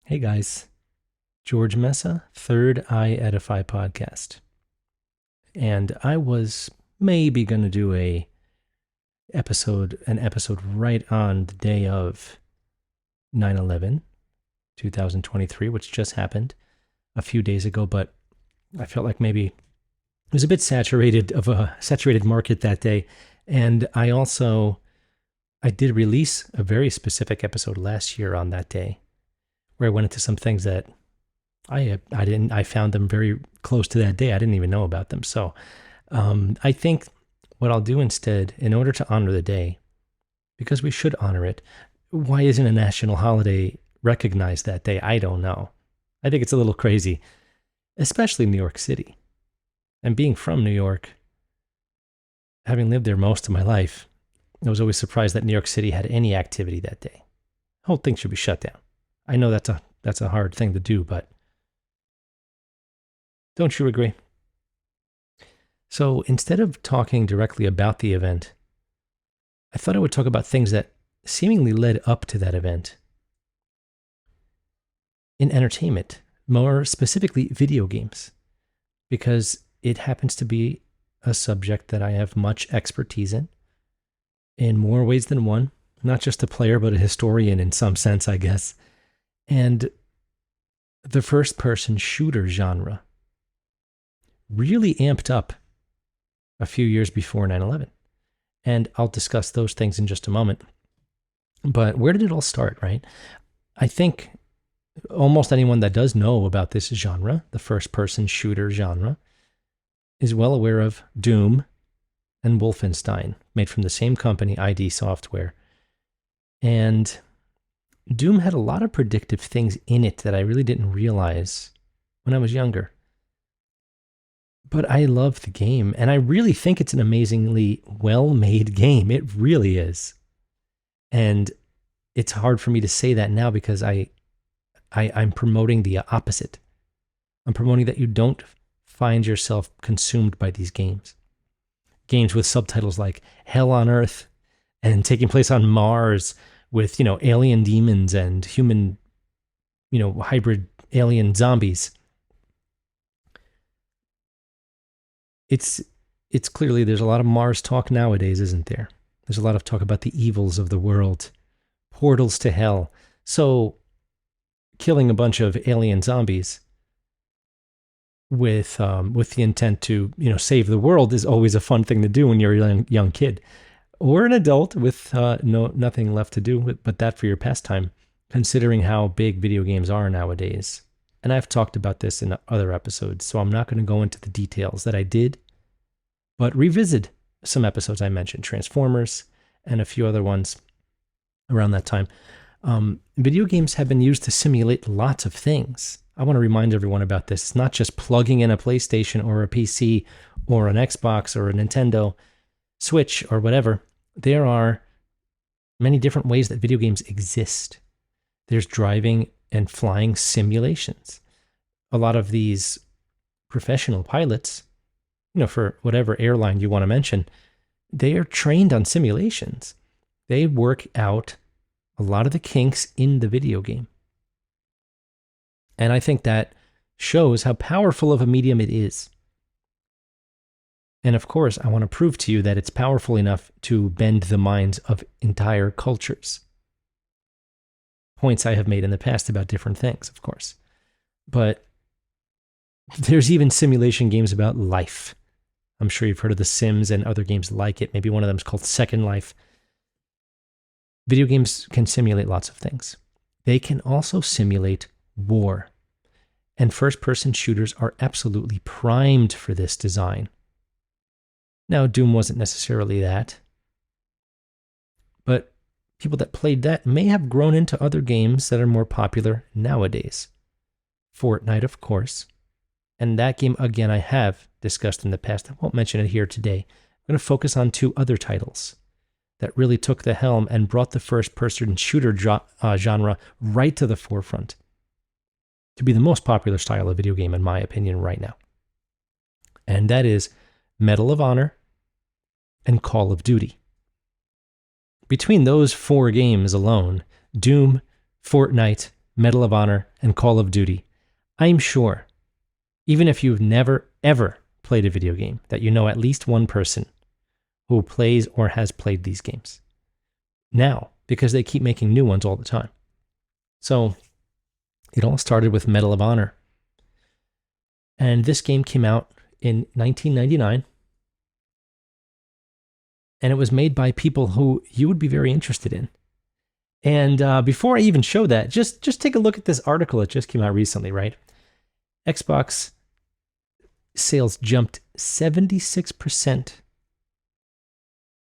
Hey guys, George Mesa, Third Eye Edify podcast. And I was maybe going to do an episode right on the day of 9/11, 2023, which just happened a few days ago, but I felt like maybe it was a bit saturated of a saturated market that day. And I did release a very specific episode last year on that day where I went into some things that I found them very close to that day. I didn't even know about them. So I think what I'll do instead, in order to honor the day, because we should honor it, why isn't a national holiday recognized that day? I don't know. I think it's a little crazy, especially New York City. And being from New York, having lived there most of my life, I was always surprised that New York City had any activity that day. The whole thing should be shut down. I know that's a hard thing to do, but don't you agree? So instead of talking directly about the event, I thought I would talk about things that seemingly led up to that event in entertainment, more specifically video games, because it happens to be a subject that I have much expertise in more ways than one, not just a player, but a historian in some sense, I guess. And the first-person shooter genre really amped up a few years before 9/11. And I'll discuss those things in just a moment. But where did it all start, right? I think almost anyone that does know about this genre, the first-person shooter genre, is well aware of Doom and Wolfenstein, made from the same company, ID Software. And Doom had a lot of predictive things in it that I really didn't realize when I was younger. But I love the game, and I really think it's an amazingly well-made game. It really is. And it's hard for me to say that now because I'm promoting the opposite. I'm promoting that you don't find yourself consumed by these games. Games with subtitles like Hell on Earth and taking place on Mars with, alien demons and human, hybrid alien zombies. It's clearly there's a lot of Mars talk nowadays, isn't there? There's a lot of talk about the evils of the world, portals to hell. So killing a bunch of alien zombies with the intent to, save the world is always a fun thing to do when you're a young kid or an adult with nothing left to do but that for your pastime, considering how big video games are nowadays. And I've talked about this in other episodes, so I'm not going to go into the details that I did, but revisit some episodes I mentioned, Transformers and a few other ones around that time. Video games have been used to simulate lots of things. I want to remind everyone about this. It's not just plugging in a PlayStation or a PC or an Xbox or a Nintendo Switch or whatever. There are many different ways that video games exist. There's driving and flying simulations. A lot of these professional pilots, for whatever airline you want to mention, they are trained on simulations. They work out a lot of the kinks in the video game. And I think that shows how powerful of a medium it is. And of course, I want to prove to you that it's powerful enough to bend the minds of entire cultures. Points I have made in the past about different things, of course. But there's even simulation games about life. I'm sure you've heard of The Sims and other games like it. Maybe one of them is called Second Life. Video games can simulate lots of things. They can also simulate war. And first-person shooters are absolutely primed for this design. Now, Doom wasn't necessarily that. But people that played that may have grown into other games that are more popular nowadays. Fortnite, of course. And that game, again, I have discussed in the past. I won't mention it here today. I'm going to focus on two other titles that really took the helm and brought the first-person shooter genre right to the forefront to be the most popular style of video game, in my opinion, right now. And that is Medal of Honor and Call of Duty. Between those four games alone, Doom, Fortnite, Medal of Honor, and Call of Duty, I'm sure, even if you've never, ever played a video game, that you know at least one person who plays or has played these games. Now, because they keep making new ones all the time. So it all started with Medal of Honor. And this game came out in 1999. And it was made by people who you would be very interested in. And before I even show that, just take a look at this article that just came out recently, right? Xbox sales jumped 76%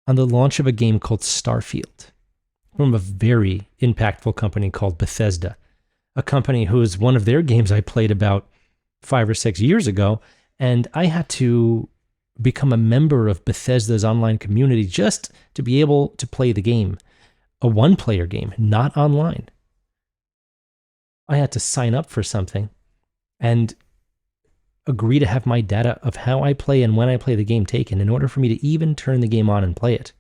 on the launch of a game called Starfield from a very impactful company called Bethesda, a company whose one of their games I played about 5 or 6 years ago, and I had to become a member of Bethesda's online community just to be able to play the game. A one-player game, not online. I had to sign up for something and agree to have my data of how I play and when I play the game taken in order for me to even turn the game on and play it.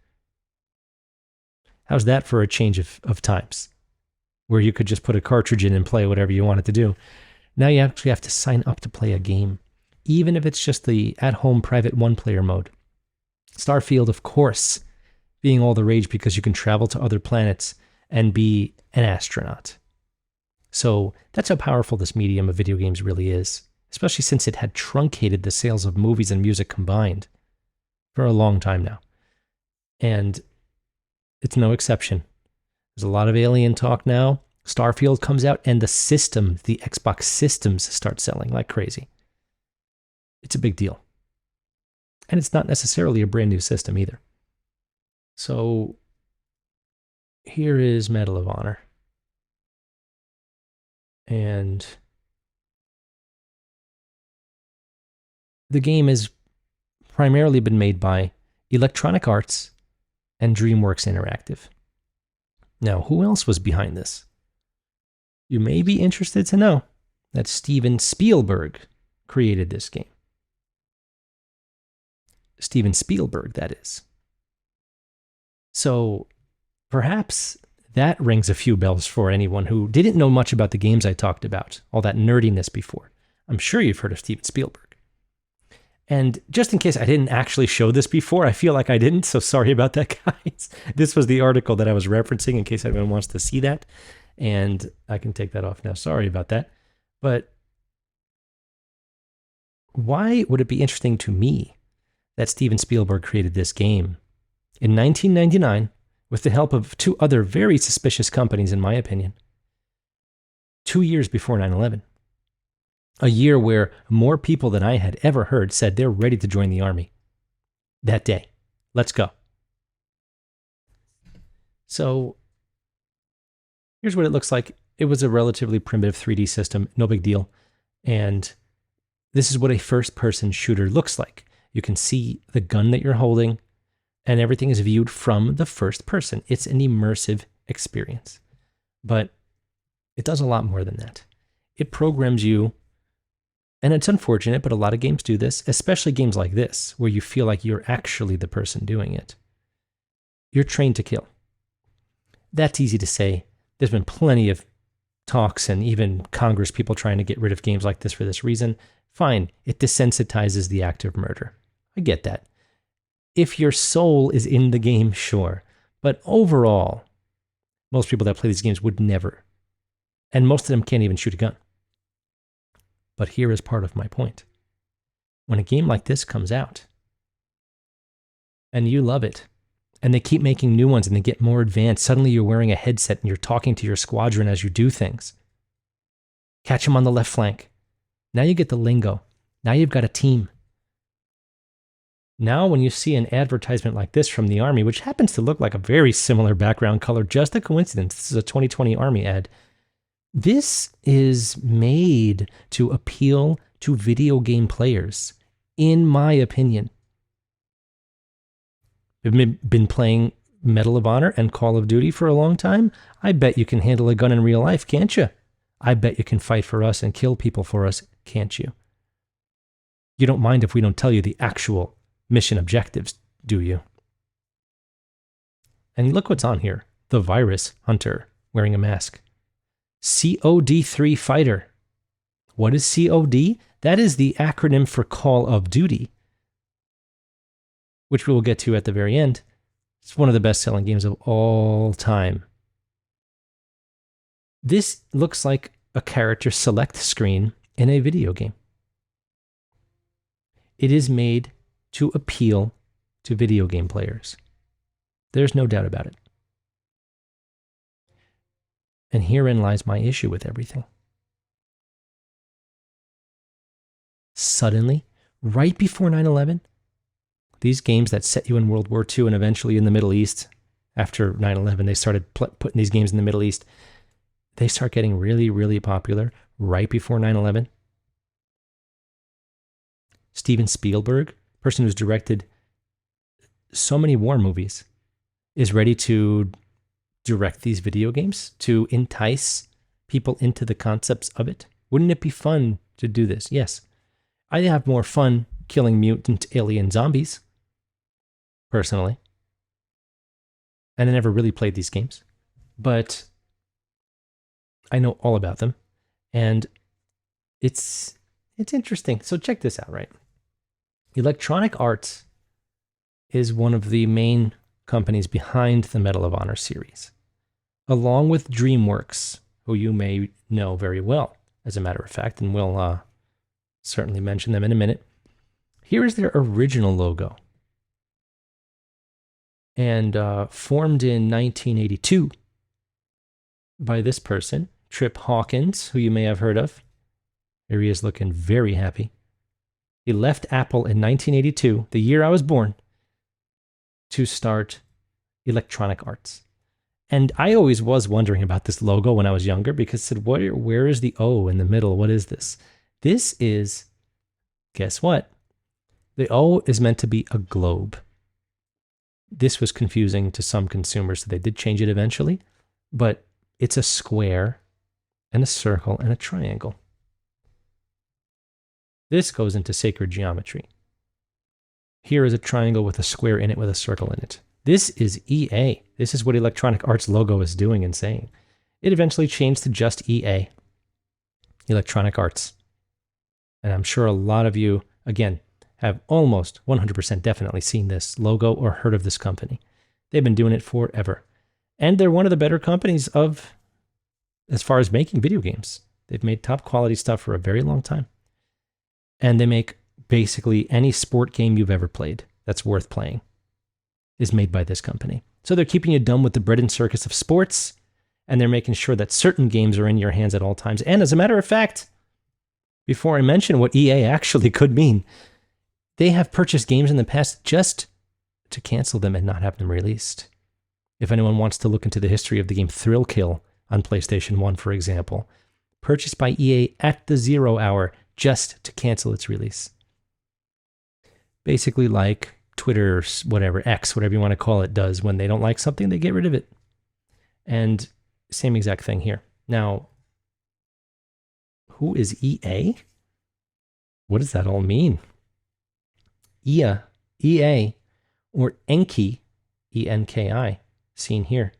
How's that for a change of times? Where you could just put a cartridge in and play whatever you wanted to do. Now you actually have to sign up to play a game, even if it's just the at-home private one-player mode. Starfield, of course, being all the rage because you can travel to other planets and be an astronaut. So that's how powerful this medium of video games really is, especially since it had truncated the sales of movies and music combined for a long time now. And it's no exception. There's a lot of alien talk now. Starfield comes out and the Xbox systems start selling like crazy. It's a big deal. And it's not necessarily a brand new system either. So here is Medal of Honor. And the game has primarily been made by Electronic Arts and DreamWorks Interactive. Now, who else was behind this? You may be interested to know that Steven Spielberg created this game. Steven Spielberg, that is. So perhaps that rings a few bells for anyone who didn't know much about the games I talked about, all that nerdiness before. I'm sure you've heard of Steven Spielberg. And just in case I didn't actually show this before, I feel like I didn't, so sorry about that, guys. This was the article that I was referencing in case anyone wants to see that. And I can take that off now. Sorry about that. But why would it be interesting to me that Steven Spielberg created this game in 1999 with the help of two other very suspicious companies, in my opinion, 2 years before 9/11? A year where more people than I had ever heard said they're ready to join the army. That day. Let's go. So here's what it looks like. It was a relatively primitive 3D system, no big deal. And this is what a first-person shooter looks like. You can see the gun that you're holding, and everything is viewed from the first person. It's an immersive experience. But it does a lot more than that. It programs you. And it's unfortunate, but a lot of games do this, especially games like this, where you feel like you're actually the person doing it. You're trained to kill. That's easy to say. There's been plenty of talks and even Congress people trying to get rid of games like this for this reason. Fine, it desensitizes the act of murder. I get that. If your soul is in the game, sure. But overall, most people that play these games would never. And most of them can't even shoot a gun. But here is part of my point. When a game like this comes out, and you love it, and they keep making new ones and they get more advanced, suddenly you're wearing a headset and you're talking to your squadron as you do things. Catch them on the left flank. Now you get the lingo. Now you've got a team. Now when you see an advertisement like this from the Army, which happens to look like a very similar background color, just a coincidence, this is a 2020 Army ad. This is made to appeal to video game players, in my opinion. You've been playing Medal of Honor and Call of Duty for a long time? I bet you can handle a gun in real life, can't you? I bet you can fight for us and kill people for us, can't you? You don't mind if we don't tell you the actual mission objectives, do you? And look what's on here. The virus hunter wearing a mask. COD3 Fighter. What is COD? That is the acronym for Call of Duty, which we will get to at the very end. It's one of the best-selling games of all time. This looks like a character select screen in a video game. It is made to appeal to video game players. There's no doubt about it. And herein lies my issue with everything. Suddenly, right before 9/11, these games that set you in World War II and eventually in the Middle East, after 9/11, they started putting these games in the Middle East. They start getting really, really popular right before 9/11. Steven Spielberg, person who's directed so many war movies, is ready to direct these video games to entice people into the concepts of it. Wouldn't it be fun to do this? Yes. I have more fun killing mutant alien zombies, personally. And I never really played these games, but I know all about them. And it's interesting. So check this out, right? Electronic Arts is one of the main companies behind the Medal of Honor series, along with DreamWorks, who you may know very well, as a matter of fact, and we'll certainly mention them in a minute. Here is their original logo. And formed in 1982 by this person, Trip Hawkins, who you may have heard of. Here he is looking very happy. He left Apple in 1982, the year I was born, to start Electronic Arts. And I always was wondering about this logo when I was younger, because I said, where is the O in the middle? What is this? This is, guess what? The O is meant to be a globe. This was confusing to some consumers, so they did change it eventually, but it's a square and a circle and a triangle. This goes into sacred geometry. Here is a triangle with a square in it with a circle in it. This is EA. This is what Electronic Arts logo is doing and saying. It eventually changed to just EA, Electronic Arts. And I'm sure a lot of you, again, have almost 100% definitely seen this logo or heard of this company. They've been doing it forever. And they're one of the better companies as far as making video games. They've made top quality stuff for a very long time. And they make basically any sport game you've ever played that's worth playing is made by this company. So they're keeping you dumb with the bread and circus of sports, and they're making sure that certain games are in your hands at all times. And as a matter of fact, before I mention what EA actually could mean, they have purchased games in the past just to cancel them and not have them released. If anyone wants to look into the history of the game Thrill Kill on PlayStation 1, for example, purchased by EA at the 0 hour just to cancel its release. Basically like Twitter, whatever, X, whatever you want to call it, does when they don't like something, they get rid of it. And same exact thing here. Now, who is EA? What does that all mean? EA, or Enki, E-N-K-I, seen here.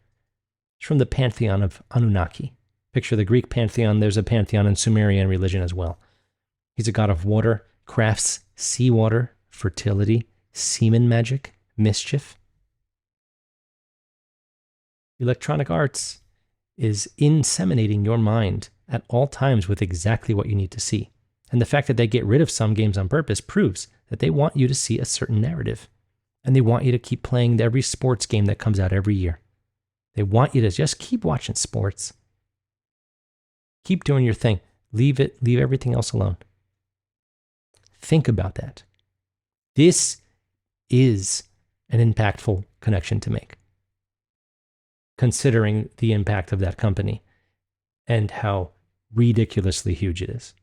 It's from the pantheon of Anunnaki. Picture the Greek pantheon. There's a pantheon in Sumerian religion as well. He's a god of water, crafts, seawater, fertility, semen magic, mischief. Electronic Arts is inseminating your mind at all times with exactly what you need to see. And the fact that they get rid of some games on purpose proves that they want you to see a certain narrative. And they want you to keep playing every sports game that comes out every year. They want you to just keep watching sports. Keep doing your thing. Leave everything else alone. Think about that. This is an impactful connection to make, considering the impact of that company and how ridiculously huge it is.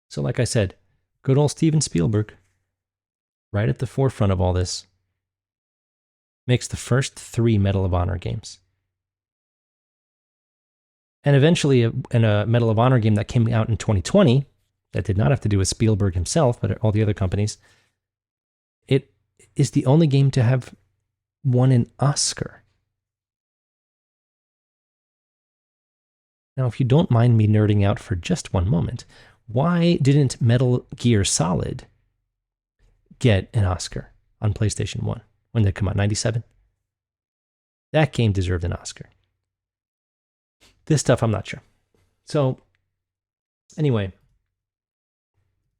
So like I said, good old Steven Spielberg, right at the forefront of all this, makes the first 3 Medal of Honor games. And eventually, in a Medal of Honor game that came out in 2020, that did not have to do with Spielberg himself, but all the other companies, it is the only game to have won an Oscar. Now, if you don't mind me nerding out for just one moment, why didn't Metal Gear Solid get an Oscar on PlayStation 1 when they come out, 97? That game deserved an Oscar. This stuff, I'm not sure. So, anyway,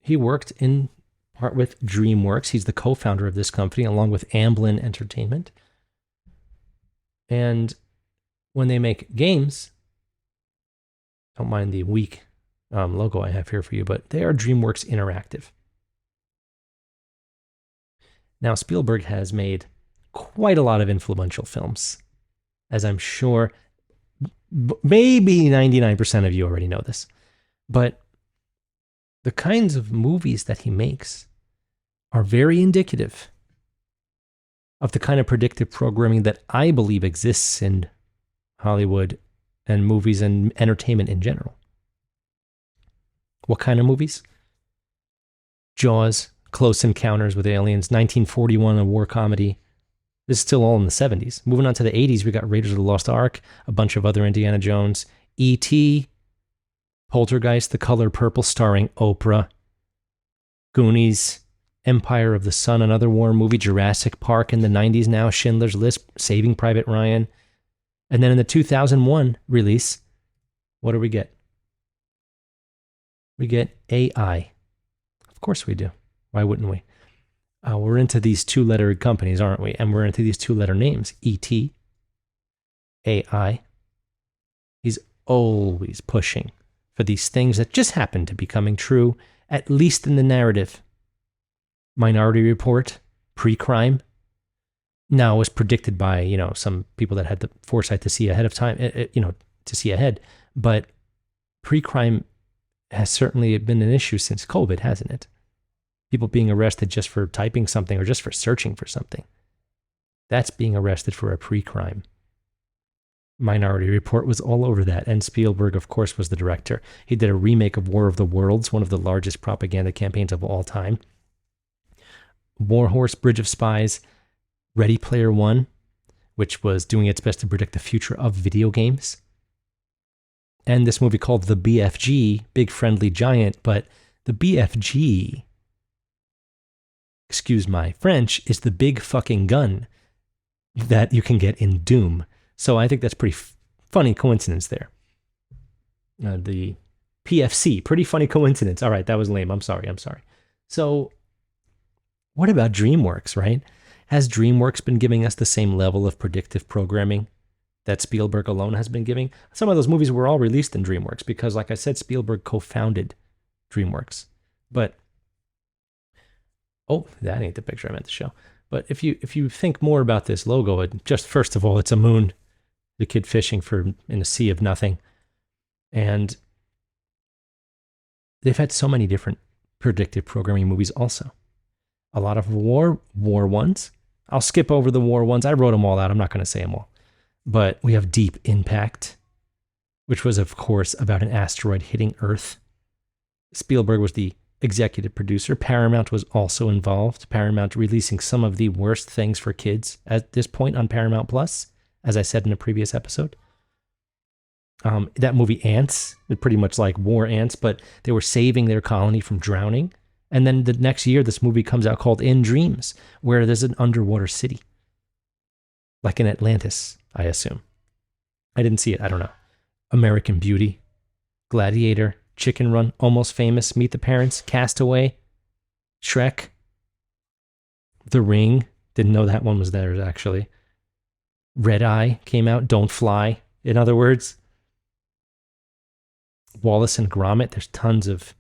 he worked in part with DreamWorks. He's the co-founder of this company, along with Amblin Entertainment. And when they make games, don't mind the weak logo I have here for you, but they are DreamWorks Interactive. Now, Spielberg has made quite a lot of influential films, as I'm sure maybe 99% of you already know this. But the kinds of movies that he makes are very indicative of the kind of predictive programming that I believe exists in Hollywood and movies and entertainment in general. What kind of movies? Jaws, Close Encounters with Aliens, 1941, a war comedy. This is still all in the 70s. Moving on to the 80s, we got Raiders of the Lost Ark, a bunch of other Indiana Jones, E.T., Poltergeist, The Color Purple starring Oprah, Goonies, Empire of the Sun, another war movie, Jurassic Park in the 90s now, Schindler's List, Saving Private Ryan. And then in the 2001 release, what do we get? We get AI. Of course we do. Why wouldn't we? We're into these two-letter companies, aren't we? And we're into these two-letter names, E.T., AI. He's always pushing for these things that just happen to be coming true, at least in the narrative. Minority Report, pre-crime. Now, it was predicted by, some people that had the foresight to see ahead of time, to see ahead. But pre-crime has certainly been an issue since COVID, hasn't it? People being arrested just for typing something or just for searching for something. That's being arrested for a pre-crime. Minority Report was all over that, and Spielberg, of course, was the director. He did a remake of War of the Worlds, one of the largest propaganda campaigns of all time. Warhorse, Bridge of Spies, Ready Player One, which was doing its best to predict the future of video games. And this movie called The BFG, Big Friendly Giant, but the BFG, excuse my French, is the big fucking gun that you can get in Doom. So I think that's pretty funny coincidence there. The PFC, pretty funny coincidence. All right, that was lame. I'm sorry. So what about DreamWorks, right? Has DreamWorks been giving us the same level of predictive programming that Spielberg alone has been giving? Some of those movies were all released in DreamWorks because, like I said, Spielberg co-founded DreamWorks. But, oh, that ain't the picture I meant to show. But if you think more about this logo, just first of all, it's a moon, the kid fishing in a sea of nothing. And they've had so many different predictive programming movies also. A lot of war ones. I'll skip over the war ones. I wrote them all out. I'm not going to say them all. But we have Deep Impact, which was, of course, about an asteroid hitting Earth. Spielberg was the executive producer. Paramount was also involved. Paramount releasing some of the worst things for kids at this point on Paramount Plus, as I said in a previous episode. That movie Ants, pretty much like war ants, but they were saving their colony from drowning. And then the next year, this movie comes out called In Dreams, where there's an underwater city. Like in Atlantis, I assume. I didn't see it. I don't know. American Beauty, Gladiator, Chicken Run, Almost Famous, Meet the Parents, Castaway, Shrek, The Ring. Didn't know that one was theirs, actually. Red Eye came out. Don't Fly, in other words. Wallace and Gromit. There's tons of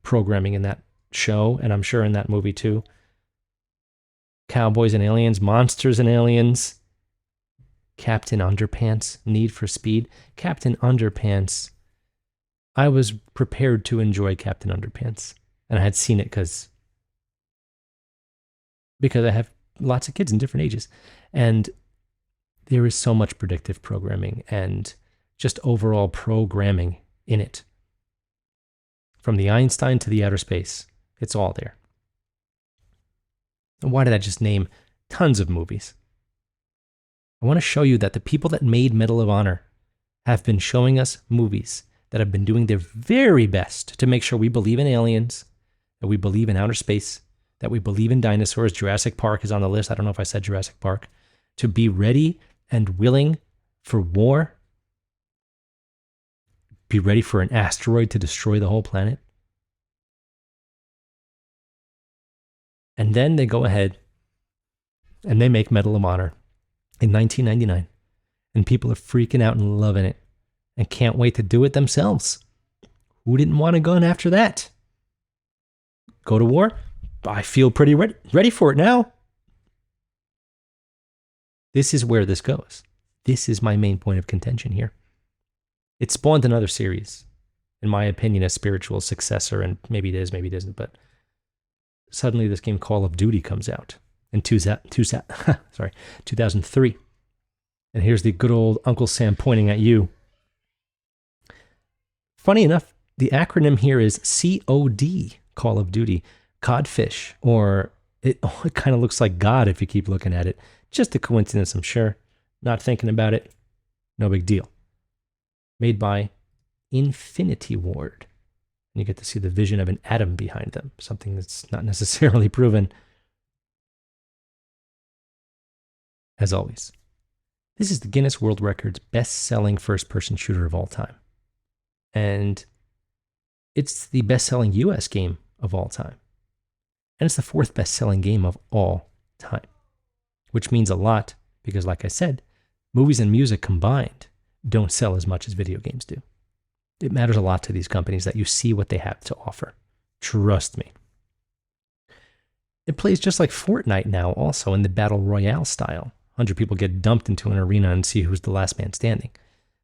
programming in that show, and I'm sure in that movie too. Cowboys and Aliens, Monsters and Aliens, Captain Underpants, Need for Speed. Captain Underpants, I was prepared to enjoy Captain Underpants, and I had seen it because I have lots of kids in different ages, and there is so much predictive programming and just overall programming in it. From the Einstein to the outer space, it's all there. And why did I just name tons of movies? I want to show you that the people that made Medal of Honor have been showing us movies that have been doing their very best to make sure we believe in aliens, that we believe in outer space, that we believe in dinosaurs. Jurassic Park is on the list. I don't know if I said Jurassic Park. To be ready and willing for war. Be ready for an asteroid to destroy the whole planet. And then they go ahead and they make Medal of Honor in 1999. And people are freaking out and loving it and can't wait to do it themselves. Who didn't want a gun after that? Go to war? I feel pretty ready for it now. This is where this goes. This is my main point of contention here. It spawned another series, in my opinion, a spiritual successor, and maybe it is, maybe it isn't, but suddenly this game Call of Duty comes out in 2003. And here's the good old Uncle Sam pointing at you. Funny enough, the acronym here is COD, Call of Duty. Codfish, or it kind of looks like God if you keep looking at it. Just a coincidence, I'm sure. Not thinking about it. No big deal. Made by Infinity Ward. And you get to see the vision of an atom behind them, something that's not necessarily proven. As always, this is the Guinness World Records best-selling first-person shooter of all time. And it's the best-selling US game of all time. And it's the fourth best-selling game of all time, which means a lot because, like I said, movies and music combined don't sell as much as video games do. It matters a lot to these companies that you see what they have to offer. Trust me. It plays just like Fortnite now, also in the Battle Royale style. 100 people get dumped into an arena and see who's the last man standing.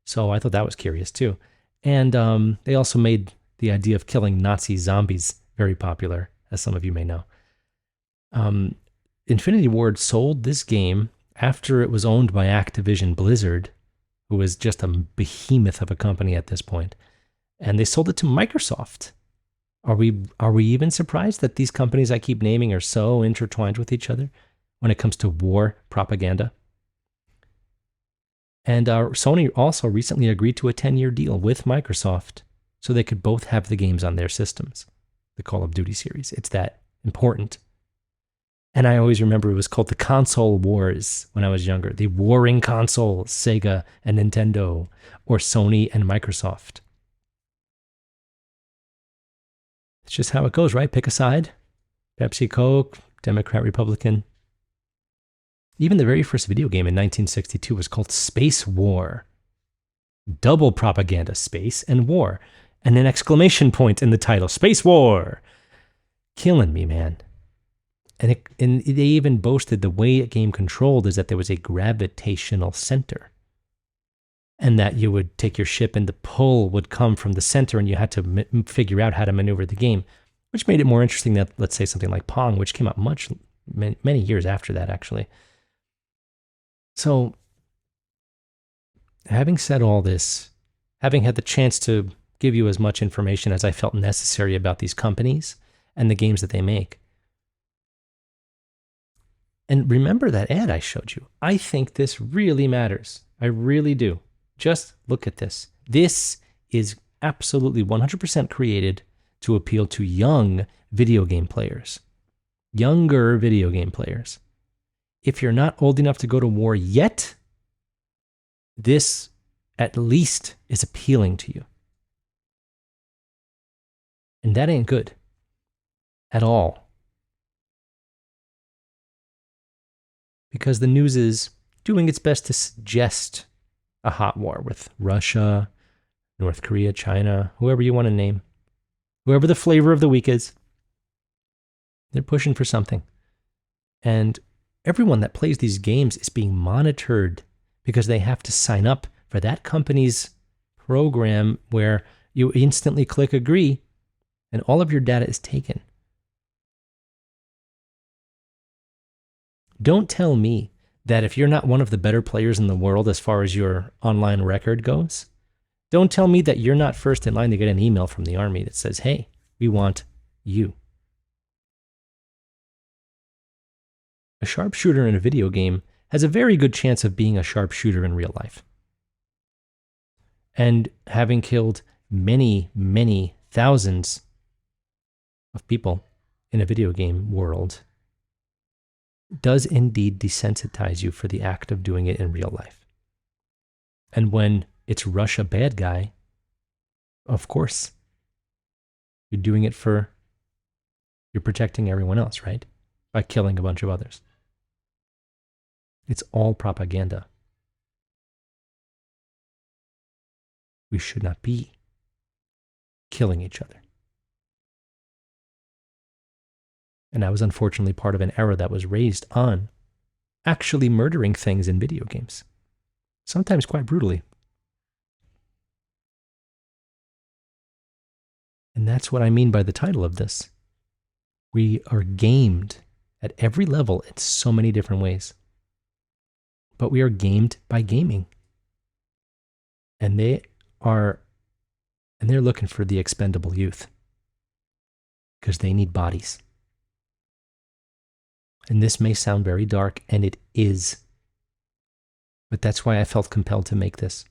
So I thought that was curious too. And they also made the idea of killing Nazi zombies very popular, as some of you may know. Infinity Ward sold this game after it was owned by Activision Blizzard, who was just a behemoth of a company at this point, and they sold it to Microsoft. Are we even surprised that these companies I keep naming are so intertwined with each other when it comes to war propaganda? And Sony also recently agreed to a 10-year deal with Microsoft so they could both have the games on their systems. The Call of Duty series. It's that important. And I always remember it was called the Console Wars when I was younger. The warring consoles, Sega and Nintendo, or Sony and Microsoft. It's just how it goes, right? Pick a side. Pepsi, Coke, Democrat, Republican. Even the very first video game in 1962 was called Space War. Double propaganda, space and war. And an exclamation point in the title, Space War. Killing me, man. And they even boasted the way a game controlled is that there was a gravitational center. And that you would take your ship and the pull would come from the center and you had to figure out how to maneuver the game, which made it more interesting than, let's say, something like Pong, which came out many years after that, actually. So, having said all this, having had the chance to give you as much information as I felt necessary about these companies and the games that they make. And remember that ad I showed you. I think this really matters. I really do. Just look at this. This is absolutely 100% created to appeal to young video game players. Younger video game players. If you're not old enough to go to war yet, this at least is appealing to you. And that ain't good. At all. Because the news is doing its best to suggest a hot war with Russia, North Korea, China, whoever you want to name. Whoever the flavor of the week is. They're pushing for something. And everyone that plays these games is being monitored because they have to sign up for that company's program where you instantly click agree and all of your data is taken. Don't tell me that if you're not one of the better players in the world as far as your online record goes, don't tell me that you're not first in line to get an email from the army that says, hey, we want you. A sharpshooter in a video game has a very good chance of being a sharpshooter in real life. and having killed many, many thousands of people in a video game world does indeed desensitize you for the act of doing it in real life. And when it's Russia bad guy, of course, you're doing it you're protecting everyone else, right? By killing a bunch of others. It's all propaganda. We should not be killing each other. And I was unfortunately part of an era that was raised on actually murdering things in video games, sometimes quite brutally. And that's what I mean by the title of this. We are gamed at every level in so many different ways. But we are gamed by gaming. And they're looking for the expendable youth. Because they need bodies. And this may sound very dark, and it is. But that's why I felt compelled to make this.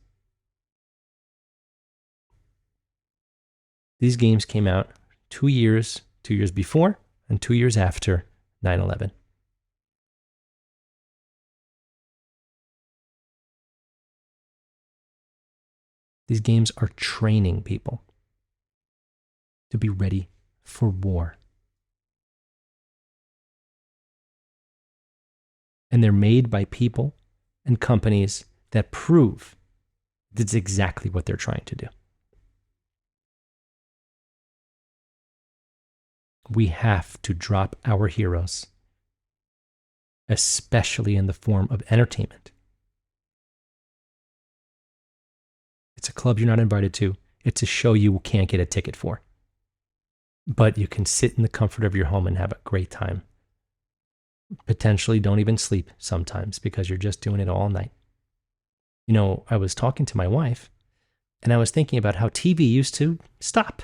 These games came out 2 years before and 2 years after 9/11. These games are training people to be ready for war. And they're made by people and companies that prove that's exactly what they're trying to do. We have to drop our heroes, especially in the form of entertainment. It's a club you're not invited to. It's a show you can't get a ticket for. But you can sit in the comfort of your home and have a great time. Potentially don't even sleep sometimes because you're just doing it all night. You know, I was talking to my wife and I was thinking about how TV used to stop.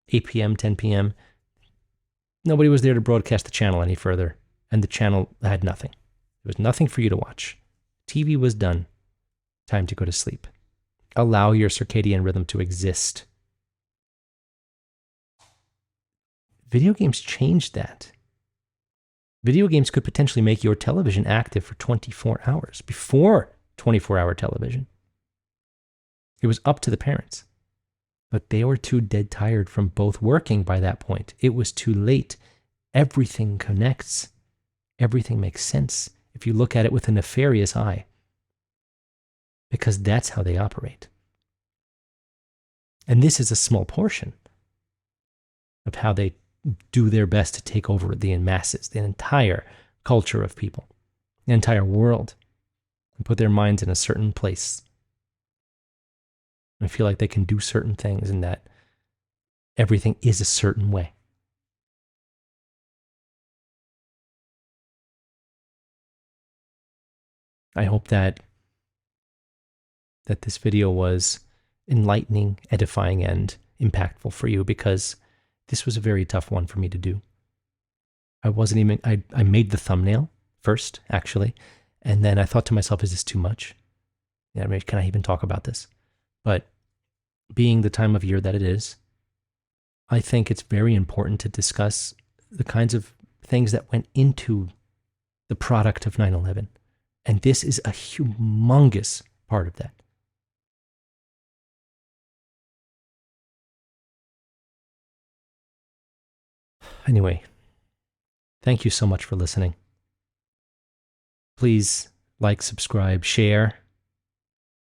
8 p.m., 10 p.m., nobody was there to broadcast the channel any further, and the channel had nothing. There was nothing for you to watch. TV was done. Time to go to sleep. Allow your circadian rhythm to exist. Video games changed that. Video games could potentially make your television active for 24 hours before 24-hour television. It was up to the parents. But they were too dead tired from both working by that point. It was too late. Everything connects. Everything makes sense if you look at it with a nefarious eye. Because that's how they operate. And this is a small portion of how they do their best to take over the masses, the entire culture of people, the entire world, and put their minds in a certain place. I feel like they can do certain things and that everything is a certain way. I hope that this video was enlightening, edifying, and impactful for you because this was a very tough one for me to do. I made the thumbnail first, actually, and then I thought to myself, is this too much? Yeah, maybe, can I even talk about this? But being the time of year that it is, I think it's very important to discuss the kinds of things that went into the product of 9/11. And this is a humongous part of that. Anyway, thank you so much for listening. Please like, subscribe, share.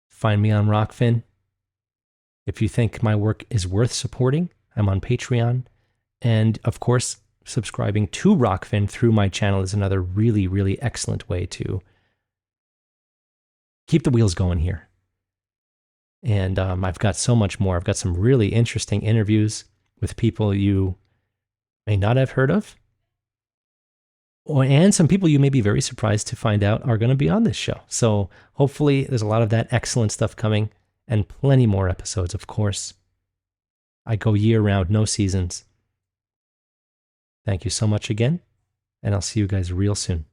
Find me on Rockfin. If you think my work is worth supporting, I'm on Patreon. And of course, subscribing to Rockfin through my channel is another really, really excellent way to keep the wheels going here. And I've got so much more. I've got some really interesting interviews with people you may not have heard of. And some people you may be very surprised to find out are going to be on this show. So hopefully there's a lot of that excellent stuff coming and plenty more episodes, of course. I go year round, no seasons. Thank you so much again, and I'll see you guys real soon.